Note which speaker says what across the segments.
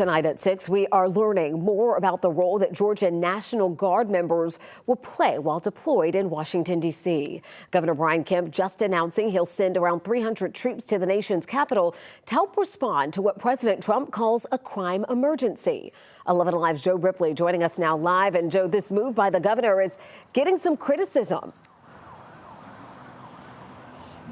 Speaker 1: Tonight at 6, we are learning more about the role that Georgia National Guard members will play while deployed in Washington, D.C. Governor Kemp just announcing he'll send around 300 troops to the nation's capital to help respond to what President Trump calls a crime emergency. 11 Alive's Joe Ripley joining us now live. And Joe, this move by the governor is getting some criticism.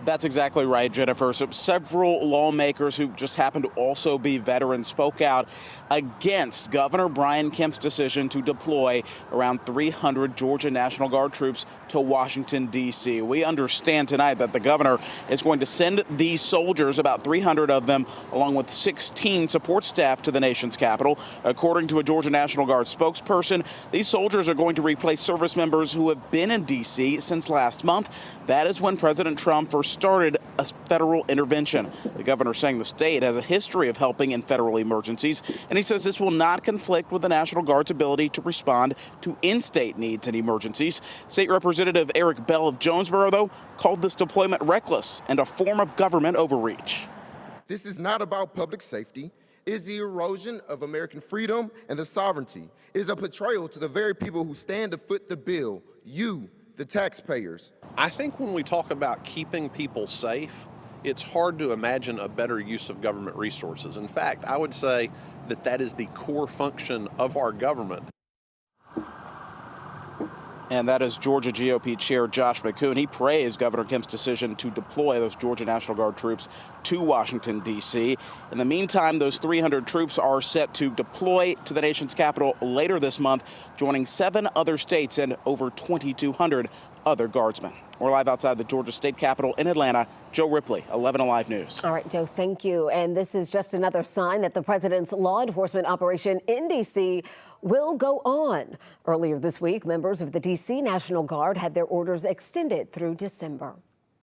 Speaker 2: That's exactly right, Jennifer. So several lawmakers who just happen to also be veterans spoke out against Governor Kemp's decision to deploy around 300 Georgia National Guard troops to Washington, D.C. We understand tonight that the governor is going to send these soldiers, about 300 of them, along with 16 support staff to the nation's capital. According to a Georgia National Guard spokesperson, these soldiers are going to replace service members who have been in D.C. since last month. That is when President Trump first started a federal intervention. The governor saying the state has a history of helping in federal emergencies, and he says this will not conflict with the National Guard's ability to respond to in-state needs and emergencies. State Representative Eric Bell of Jonesboro, though, called this deployment reckless and a form of government overreach.
Speaker 3: This is not about public safety. It is the erosion of American freedom and the sovereignty. It is a betrayal to the very people who stand to foot the bill, you, the taxpayers.
Speaker 4: I think when we talk about keeping people safe, it's hard to imagine a better use of government resources. In fact, I would say that that is the core function of our government.
Speaker 2: And that is Georgia GOP Chair Josh McCoon. He praised Governor Kemp's decision to deploy those Georgia National Guard troops to Washington, D.C. In the meantime, those 300 troops are set to deploy to the nation's capital later this month, joining 7 other states and over 2,200 other guardsmen. We're live outside the Georgia State Capitol in Atlanta. Joe Ripley, 11 Alive News.
Speaker 1: All right, Joe, thank you. And this is just another sign that the president's law enforcement operation in D.C. will go on. Earlier this week, members of the D.C. National Guard had their orders extended through December.